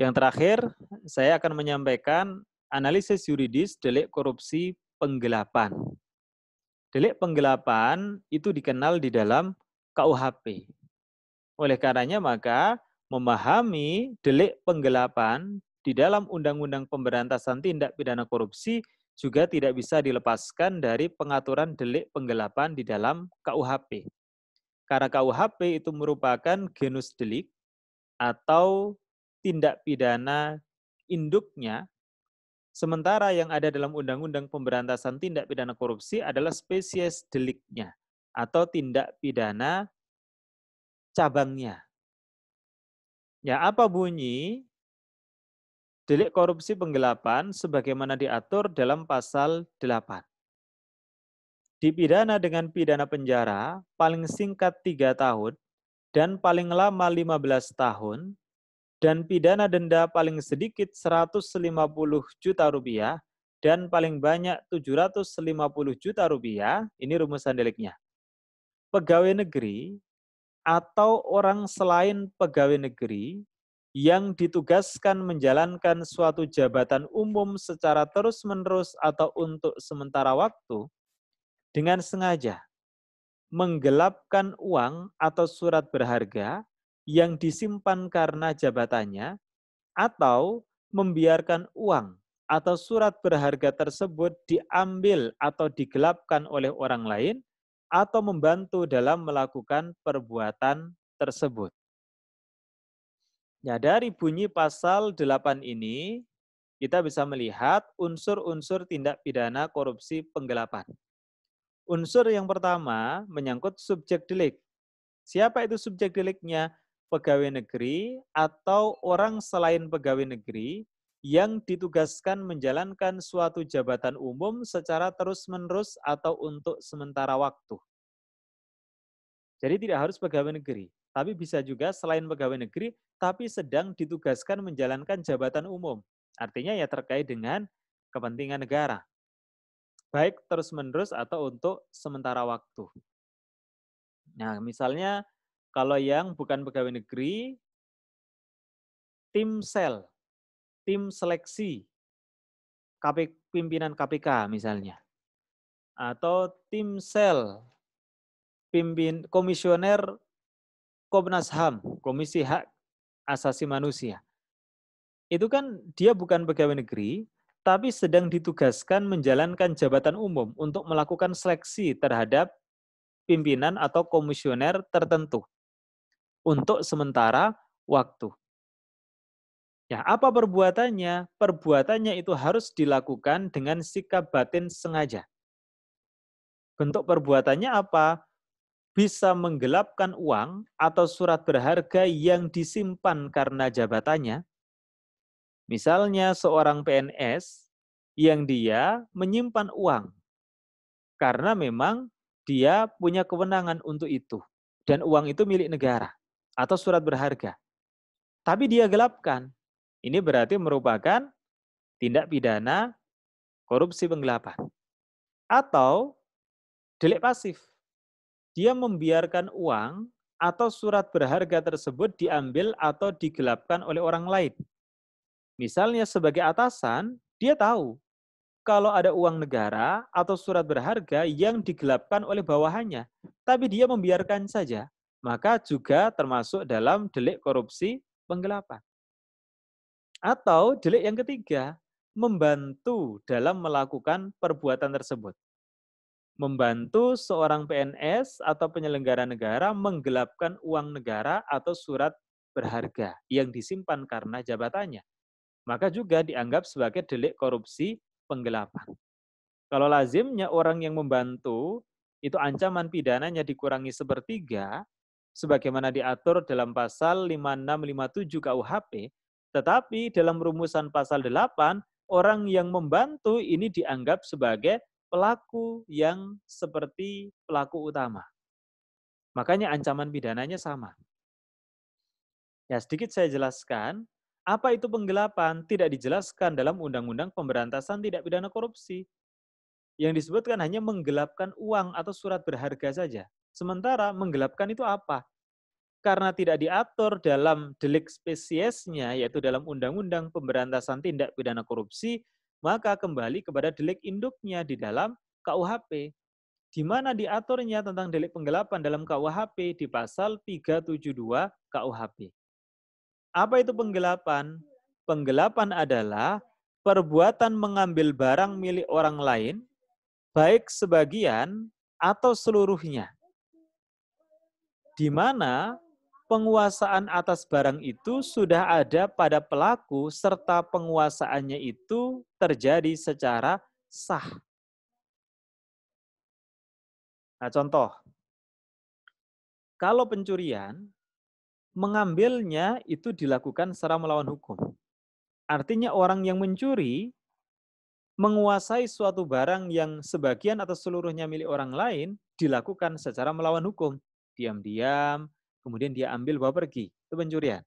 Yang terakhir, saya akan menyampaikan analisis yuridis delik korupsi penggelapan. Delik penggelapan itu dikenal di dalam KUHP. Oleh karenanya maka memahami delik penggelapan di dalam Undang-Undang Pemberantasan Tindak Pidana Korupsi juga tidak bisa dilepaskan dari pengaturan delik penggelapan di dalam KUHP. Karena KUHP itu merupakan genus delik atau tindak pidana induknya, sementara yang ada dalam Undang-Undang Pemberantasan Tindak Pidana Korupsi adalah spesies deliknya atau tindak pidana cabangnya. Ya, apa bunyi delik korupsi penggelapan sebagaimana diatur dalam pasal 8? Dipidana dengan pidana penjara paling singkat 3 tahun dan paling lama 15 tahun dan pidana denda paling sedikit 150 juta rupiah dan paling banyak 750 juta rupiah. Ini rumusan deliknya. Pegawai negeri atau orang selain pegawai negeri yang ditugaskan menjalankan suatu jabatan umum secara terus-menerus atau untuk sementara waktu dengan sengaja menggelapkan uang atau surat berharga yang disimpan karena jabatannya atau membiarkan uang atau surat berharga tersebut diambil atau digelapkan oleh orang lain atau membantu dalam melakukan perbuatan tersebut. Ya, dari bunyi pasal 8 ini, kita bisa melihat unsur-unsur tindak pidana korupsi penggelapan. Unsur yang pertama menyangkut subjek delik. Siapa itu subjek deliknya? Pegawai negeri atau orang selain pegawai negeri yang ditugaskan menjalankan suatu jabatan umum secara terus-menerus atau untuk sementara waktu. Jadi tidak harus pegawai negeri, tapi bisa juga selain pegawai negeri, tapi sedang ditugaskan menjalankan jabatan umum. Artinya ya terkait dengan kepentingan negara, baik terus-menerus atau untuk sementara waktu. Nah, misalnya kalau yang bukan pegawai negeri, tim sel, tim seleksi, pimpinan KPK misalnya, atau tim sel, komisioner Komnas HAM, Komisi Hak Asasi Manusia. Itu kan dia bukan pegawai negeri, tapi sedang ditugaskan menjalankan jabatan umum untuk melakukan seleksi terhadap pimpinan atau komisioner tertentu untuk sementara waktu. Ya, apa perbuatannya? Perbuatannya itu harus dilakukan dengan sikap batin sengaja. Bentuk perbuatannya apa? Bisa menggelapkan uang atau surat berharga yang disimpan karena jabatannya. Misalnya seorang PNS yang dia menyimpan uang karena memang dia punya kewenangan untuk itu. Dan uang itu milik negara atau surat berharga. Tapi dia gelapkan. Ini berarti merupakan tindak pidana korupsi penggelapan. Atau delik pasif. Dia membiarkan uang atau surat berharga tersebut diambil atau digelapkan oleh orang lain. Misalnya sebagai atasan, dia tahu kalau ada uang negara atau surat berharga yang digelapkan oleh bawahannya, tapi dia membiarkan saja, maka juga termasuk dalam delik korupsi penggelapan. Atau delik yang ketiga, membantu dalam melakukan perbuatan tersebut. Membantu seorang PNS atau penyelenggara negara menggelapkan uang negara atau surat berharga yang disimpan karena jabatannya. Maka juga dianggap sebagai delik korupsi penggelapan. Kalau lazimnya orang yang membantu, itu ancaman pidananya dikurangi sepertiga, sebagaimana diatur dalam pasal 5657 KUHP, tetapi dalam rumusan pasal 8, orang yang membantu ini dianggap sebagai pelaku yang seperti pelaku utama. Makanya ancaman pidananya sama. Ya, sedikit saya jelaskan, apa itu penggelapan? Tidak dijelaskan dalam Undang-Undang Pemberantasan Tindak Pidana Korupsi. Yang disebutkan hanya menggelapkan uang atau surat berharga saja. Sementara menggelapkan itu apa? karena tidak diatur dalam delik spesiesnya, yaitu dalam Undang-Undang Pemberantasan Tindak Pidana Korupsi, maka kembali kepada delik induknya di dalam KUHP. Di mana diaturnya tentang delik penggelapan dalam KUHP di pasal 372 KUHP. Apa itu penggelapan? Penggelapan adalah perbuatan mengambil barang milik orang lain, baik sebagian atau seluruhnya, di mana penguasaan atas barang itu sudah ada pada pelaku serta penguasaannya itu terjadi secara sah. Nah, contoh, kalau pencurian, mengambilnya itu dilakukan secara melawan hukum. Artinya orang yang mencuri menguasai suatu barang yang sebagian atau seluruhnya milik orang lain dilakukan secara melawan hukum. Diam-diam, kemudian dia ambil bawa pergi. Itu pencurian.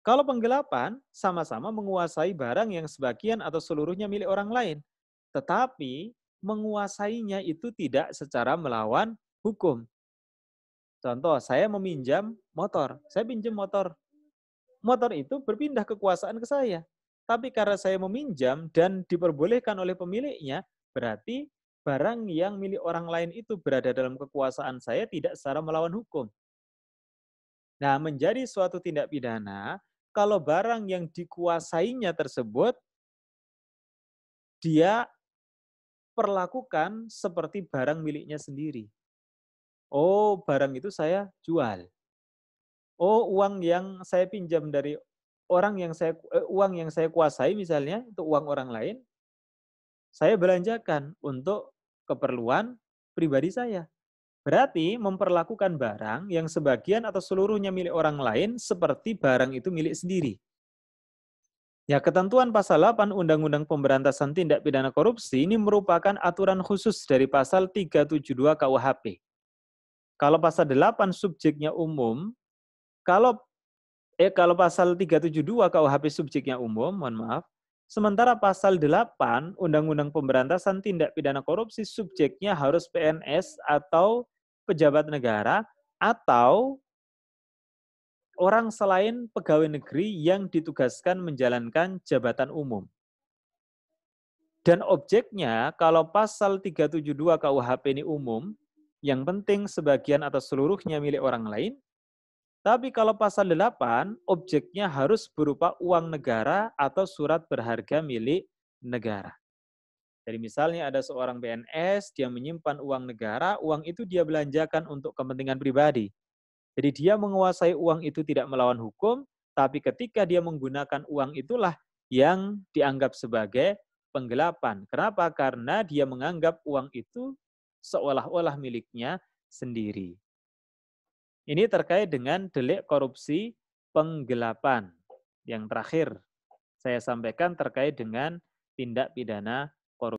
Kalau penggelapan, sama-sama menguasai barang yang sebagian atau seluruhnya milik orang lain. Tetapi menguasainya itu tidak secara melawan hukum. Contoh, saya meminjam motor. Saya pinjam motor. Motor itu berpindah kekuasaan ke saya. Tapi karena saya meminjam dan diperbolehkan oleh pemiliknya, berarti barang yang milik orang lain itu berada dalam kekuasaan saya tidak secara melawan hukum. Nah, menjadi suatu tindak pidana kalau barang yang dikuasainya tersebut dia perlakukan seperti barang miliknya sendiri. Oh, barang itu saya jual. Oh, uang yang saya pinjam dari uang yang saya kuasai misalnya, itu uang orang lain, saya belanjakan untuk keperluan pribadi saya. Berarti memperlakukan barang yang sebagian atau seluruhnya milik orang lain seperti barang itu milik sendiri. Ya, ketentuan pasal 8 Undang-Undang Pemberantasan Tindak Pidana Korupsi ini merupakan aturan khusus dari pasal 372 KUHP. Kalau pasal 8 subjeknya umum, kalau kalau pasal 372 KUHP subjeknya umum, mohon maaf, sementara pasal 8 Undang-Undang Pemberantasan Tindak Pidana Korupsi subjeknya harus PNS atau pejabat negara atau orang selain pegawai negeri yang ditugaskan menjalankan jabatan umum. Dan objeknya, kalau pasal 372 KUHP ini umum, yang penting sebagian atau seluruhnya milik orang lain, tapi kalau pasal 8, objeknya harus berupa uang negara atau surat berharga milik negara. Jadi misalnya ada seorang PNS, dia menyimpan uang negara, uang itu dia belanjakan untuk kepentingan pribadi. Jadi dia menguasai uang itu tidak melawan hukum, tapi ketika dia menggunakan uang itulah yang dianggap sebagai penggelapan. Kenapa? Karena dia menganggap uang itu seolah-olah miliknya sendiri. Ini terkait dengan delik korupsi penggelapan. Yang terakhir saya sampaikan terkait dengan tindak pidana korupsi.